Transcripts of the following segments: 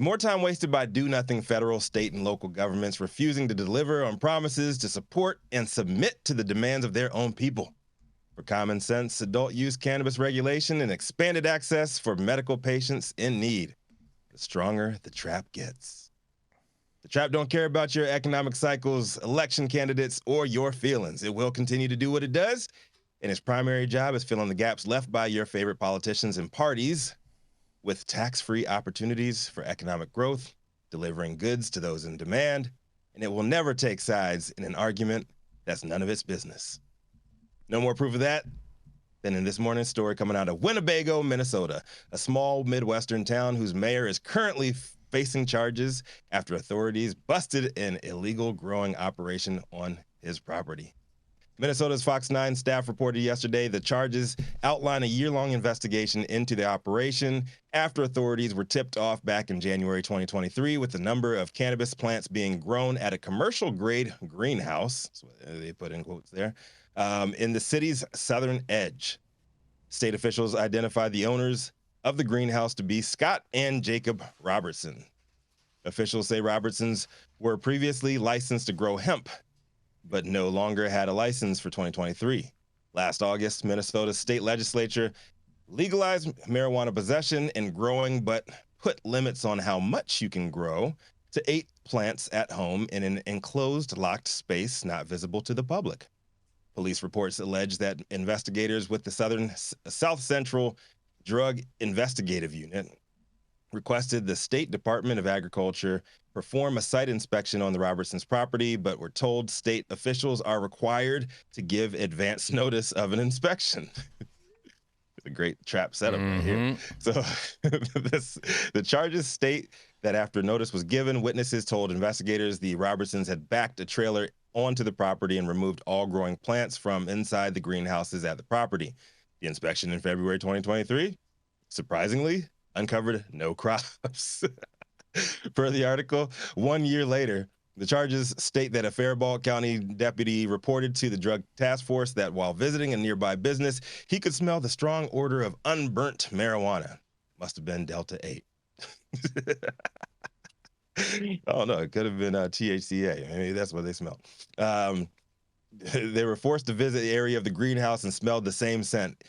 The more time wasted by do-nothing federal, state, and local governments refusing to deliver on promises to support and submit to the demands of their own people. For common sense, adult use cannabis regulation and expanded access for medical patients in need. The stronger the trap gets. The trap don't care about your economic cycles, election candidates, or your feelings. It will continue to do what it does, and its primary job is filling the gaps left by your favorite politicians and parties with tax-free opportunities for economic growth, delivering goods to those in demand, and it will never take sides in an argument that's none of its business. No more proof of that than in this morning's story coming out of Winnebago, Minnesota, a small Midwestern town whose mayor is currently facing charges after authorities busted an illegal growing operation on his property. Minnesota's Fox 9 staff reported yesterday the charges outline a year-long investigation into the operation after authorities were tipped off back in January 2023 with the number of cannabis plants being grown at a commercial-grade greenhouse, that's what they put in quotes there, in the city's southern edge. State officials identified the owners of the greenhouse to be Scott and Jacob Robertson. Officials say Robertsons were previously licensed to grow hemp, but no longer had a license for 2023. Last August, Minnesota's state legislature legalized marijuana possession and growing, but put limits on how much you can grow to 8 plants at home in an enclosed, locked space not visible to the public. Police reports allege that investigators with the South Central Drug Investigative Unit requested the State Department of Agriculture perform a site inspection on the Robertsons' property, but were told state officials are required to give advance notice of an inspection. A great trap setup right here. So the charges state that after notice was given, witnesses told investigators the Robertsons had backed a trailer onto the property and removed all growing plants from inside the greenhouses at the property. The inspection in February 2023, surprisingly, uncovered no crops. Per the article, 1 year later, the charges state that a Faribault County deputy reported to the Drug Task Force that while visiting a nearby business, he could smell the strong odor of unburnt marijuana. Must have been Delta 8. Oh, no, it could have been THCA. Maybe that's what they smelled. They were forced to visit the area of the greenhouse and smelled the same scent.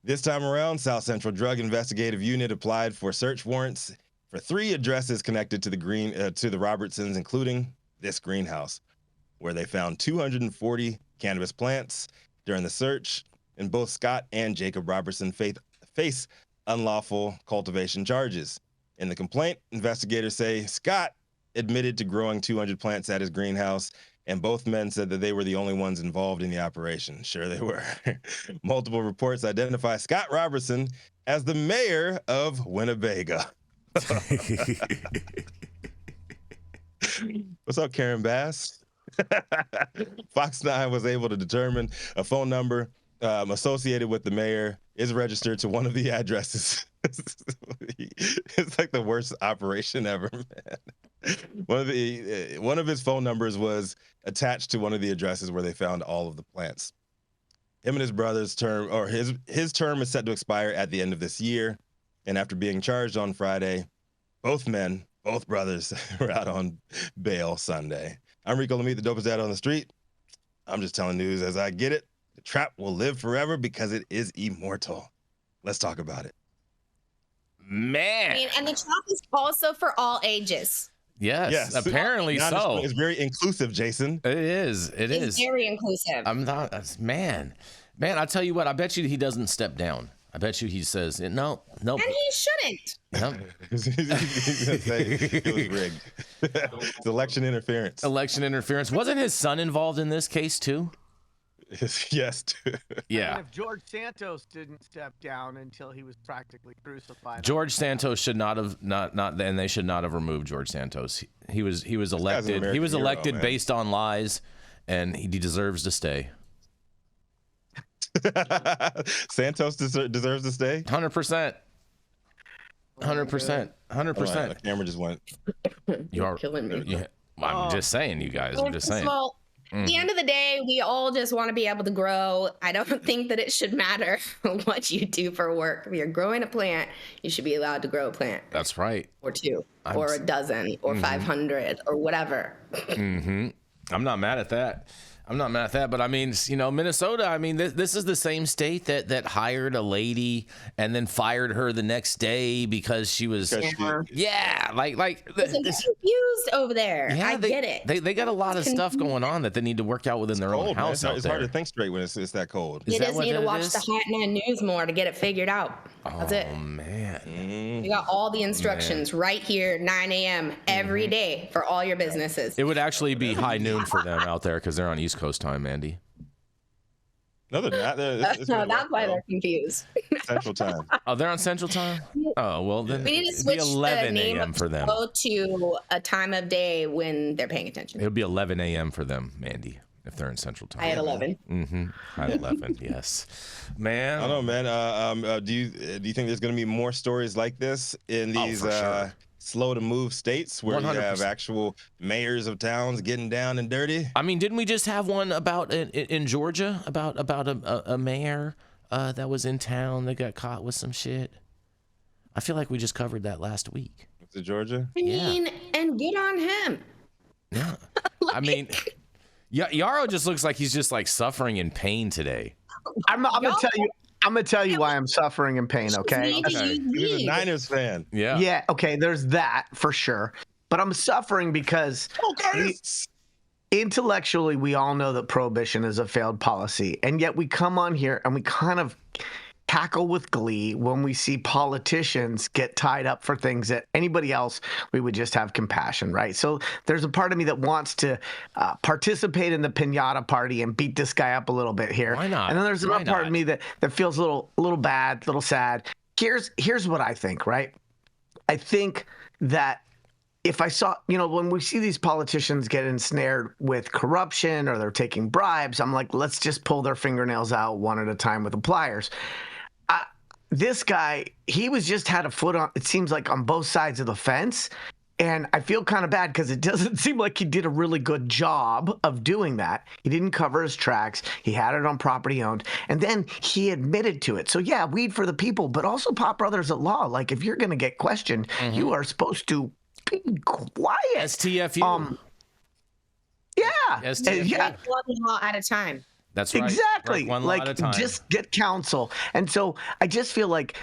This time around, South Central Drug Investigative Unit applied for search warrants for 3 addresses connected to the Robertsons, including this greenhouse, where they found 240 cannabis plants. During the search, and both Scott and Jacob Robertson face unlawful cultivation charges. In the complaint, investigators say Scott admitted to growing 200 plants at his greenhouse, and both men said that they were the only ones involved in the operation. Sure they were. Multiple reports identify Scott Robertson as the mayor of Winnebago. What's up, Karen Bass? Fox 9 was able to determine a phone number associated with the mayor is registered to one of the addresses. It's like the worst operation ever, man. One of his phone numbers was attached to one of the addresses where they found all of the plants. Him and his brother's term, or his term, is set to expire at the end of this year. And after being charged on Friday, both brothers, were out on bail Sunday. I'm Rico Lamitte, the dopest dad on the street. I'm just telling news as I get it. The trap will live forever because it is immortal. Let's talk about it. Man. I mean, and the trap is also for all ages. Yes, apparently so. It's very inclusive, Jason. It is. It's very inclusive. Man, I tell you what, I bet you he doesn't step down. I bet you he says, no. And he shouldn't. No. He's gonna say it was rigged. It's election interference. Election interference. Wasn't his son involved in this case too? Yes. Yeah. And if George Santos didn't step down until he was practically crucified. George Santos should not have and they should not have removed George Santos. He was elected. He was elected hero, based on lies, and he deserves to stay. Santos deserves to stay. 100%. 100%. 100%. The camera just went. You are killing me. Yeah, I'm just saying, you guys. I'm just saying. Well, At the end of the day, we all just want to be able to grow. I don't think that it should matter what you do for work. If you're growing a plant, you should be allowed to grow a plant. That's right. Or two, or a dozen, or 500, or whatever. I'm not mad at that. But I mean, Minnesota, I mean, this is the same state that hired a lady and then fired her the next day because she was, like It's confused over there. Yeah, I get it. They got a lot of stuff going on that they need to work out within their own house. It's hard to think straight when it's that cold. You just need to watch the Hot 9 News more to get it figured out. That's it. Oh, man. You got all the instructions right here, 9 a.m. every day for all your businesses. It would actually be high noon for them out there because they're on East Coast time, Andy. No, they're not. No, that's why they're confused. Central time. Oh, they're on Central time? Oh, well, then We need to switch 11 the name a.m. of for them. the show to a time of day when they're paying attention. It would be 11 a.m. for them, Mandy, if they're in Central time. I had 11. I had 11, yes. Man. I don't know, man. Do you think there's going to be more stories like this in these sure. slow to move states where 100%. you have actual mayors of towns getting down and dirty? I mean, didn't we just have one about in Georgia about a mayor that was in town that got caught with some shit? I feel like we just covered that last week. Was it Georgia? I mean, and good on him. Yeah. I mean, Yarrow just looks like he's just like suffering in pain today. I'm gonna tell you why I'm suffering in pain. Okay. He's a Niners fan. Yeah. Yeah. Okay. There's that for sure. But I'm suffering because intellectually we all know that prohibition is a failed policy, and yet we come on here and we kind of cackle with glee when we see politicians get tied up for things that anybody else we would just have compassion, right? So there's a part of me that wants to participate in the piñata party and beat this guy up a little bit here. Why not? And then there's another part of me that feels a little bad, a little sad. Here's what I think, right? I think that if I saw, when we see these politicians get ensnared with corruption or they're taking bribes, I'm like, let's just pull their fingernails out one at a time with the pliers. This guy, he had a foot on, it seems like, on both sides of the fence. And I feel kind of bad because it doesn't seem like he did a really good job of doing that. He didn't cover his tracks. He had it on property owned. And then he admitted to it. So yeah, weed for the people, but also Pot Brothers at law. Like, if you're going to get questioned, you are supposed to be quiet. STFU. Yeah. STFU. Yeah. One law at a time. That's right. Exactly. One law at a time. Just get counsel. And so I just feel like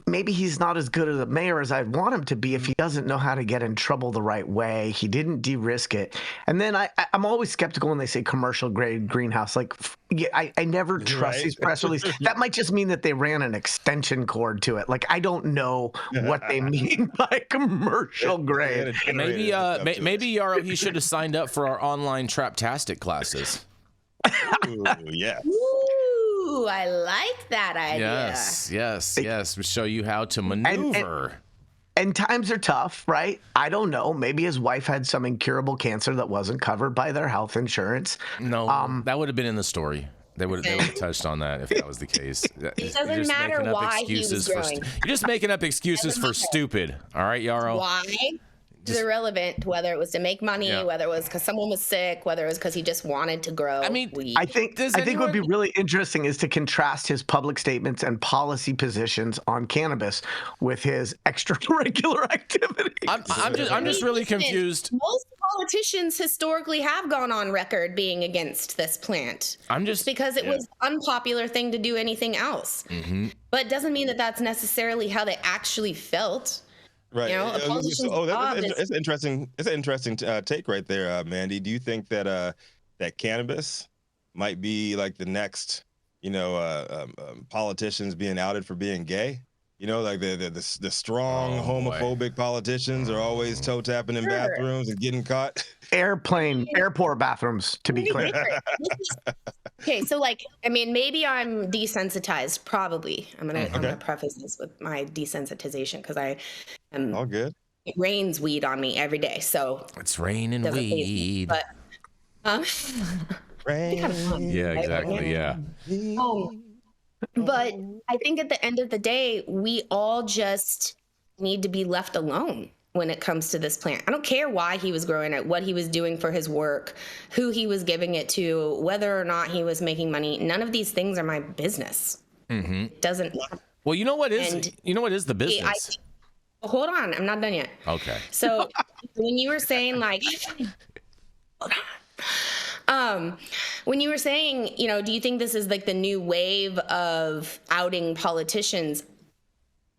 maybe he's not as good as a mayor as I'd want him to be if he doesn't know how to get in trouble the right way. He didn't de-risk it. And then I'm always skeptical when they say commercial grade greenhouse. Like, I never trust these press releases. That might just mean that they ran an extension cord to it. Like, I don't know what they mean by commercial grade. Maybe Yarrow, he should have signed up for our online traptastic classes. Ooh, yes. Ooh, I like that idea. Yes. We show you how to maneuver. And times are tough, right? I don't know. Maybe his wife had some incurable cancer that wasn't covered by their health insurance. No, that would have been in the story. They would have touched on that if that was the case. It doesn't matter why he was growing. You're just making up excuses for stupid. All right, Yarrow? Why? It's irrelevant whether it was to make money, whether it was because someone was sick, whether it was because he just wanted to grow weed. I think what would be really interesting is to contrast his public statements and policy positions on cannabis with his extracurricular activity. I'm just really confused. Most politicians historically have gone on record being against this plant. Because it was an unpopular thing to do anything else. But it doesn't mean that that's necessarily how they actually felt. Right. It's interesting. It's an interesting take right there, Mandy. Do you think that that cannabis might be like the next, politicians being outed for being gay? Like the strong homophobic politicians are always toe tapping in bathrooms and getting caught. Airport bathrooms, to be clear. Okay, so maybe I'm desensitized. Probably, I'm gonna preface this with my desensitization because I am all good. It rains weed on me every day, so it's raining weed. But rain. Yeah, exactly. Yeah. But I think at the end of the day, we all just need to be left alone. when it comes to this plant. I don't care why he was growing it, what he was doing for his work, who he was giving it to, whether or not he was making money. None of these things are my business. It doesn't matter. Well, you know what is the business? Hold on, I'm not done yet. Okay. So when you were saying like, hold on. When you were saying, do you think this is like the new wave of outing politicians?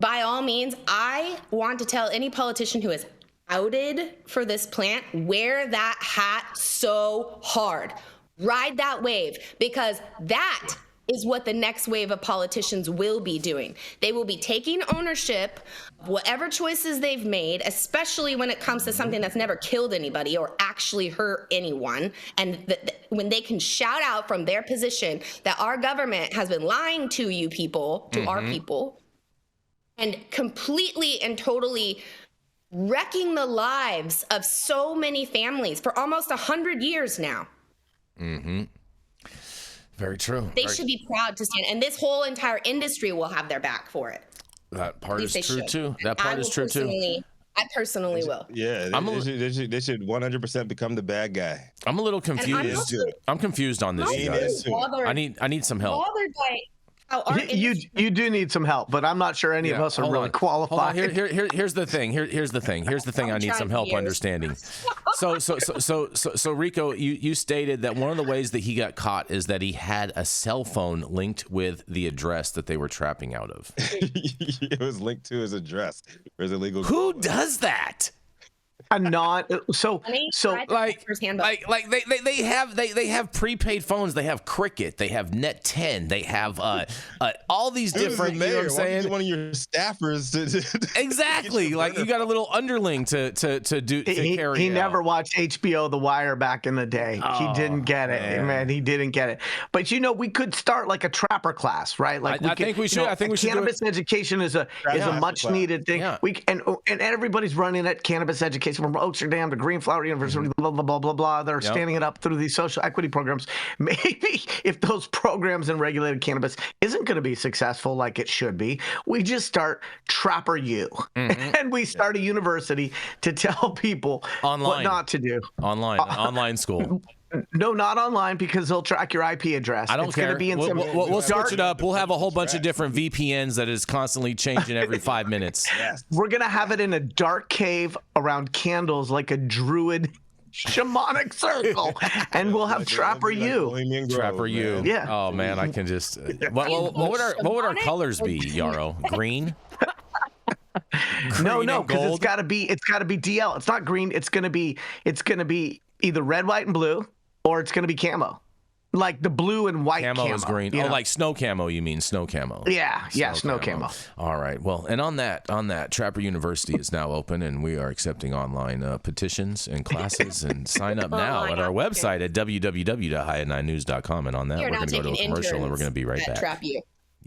By all means, I want to tell any politician who is outed for this plant, wear that hat so hard. Ride that wave, because that is what the next wave of politicians will be doing. They will be taking ownership of whatever choices they've made, especially when it comes to something that's never killed anybody or actually hurt anyone. And when they can shout out from their position that our government has been lying to you people, to our people, and completely and totally wrecking the lives of so many families for almost 100 years now. Very true. They should be proud to stand, and this whole entire industry will have their back for it. That part is true too. That part is true too. I personally will. Yeah, they should 100% become the bad guy. I'm a little confused. I'm confused on this, you guys. I need some help. You do need some help, but I'm not sure any of us are really qualified. Here's the thing. Here's the thing. I need some help understanding. So Rico, you stated that one of the ways that he got caught is that he had a cell phone linked with the address that they were trapping out of. It was linked to his address. There's illegal. Who does that? Like they have prepaid phones. They have Cricket. They have Net 10. They have all these different. You know what I'm saying? One of your staffers. Exactly. Like you got a little underling to carry. He never watched HBO The Wire back in the day. He didn't get it, man. He didn't get it. But we could start like a trapper class, right? Like I think we should. I think we should. Cannabis education is a much needed thing. Yeah. And everybody's running at cannabis education from Amsterdam to Greenflower University, blah, blah, blah, blah, blah. They're standing it up through these social equity programs. Maybe if those programs in regulated cannabis isn't going to be successful like it should be, we just start Trapper U. And we start a university to tell people what not to do. Online school. No, not online, because they'll track your IP address. I don't care. We'll switch it up. We'll have a whole bunch of different VPNs that is constantly changing every 5 minutes. Yes. We're going to have it in a dark cave around candles like a druid shamanic circle, and we'll have Trapper U. Trapper U. Yeah. Oh, man, I can just... What would our colors be, Yarrow? Green? No, because it's got to be DL. It's not green. It's going to be either red, white, and blue, or it's going to be camo. Like the blue and white camo. Is green. Oh, like snow camo, you mean snow camo. Yeah, snow camo. All right. Well, and on that, Trapper University is now open, and we are accepting online petitions and classes. And sign up now at our website at www.high9news.com. And on that, we're going to go to a commercial, and we're going to be right back. Trap you.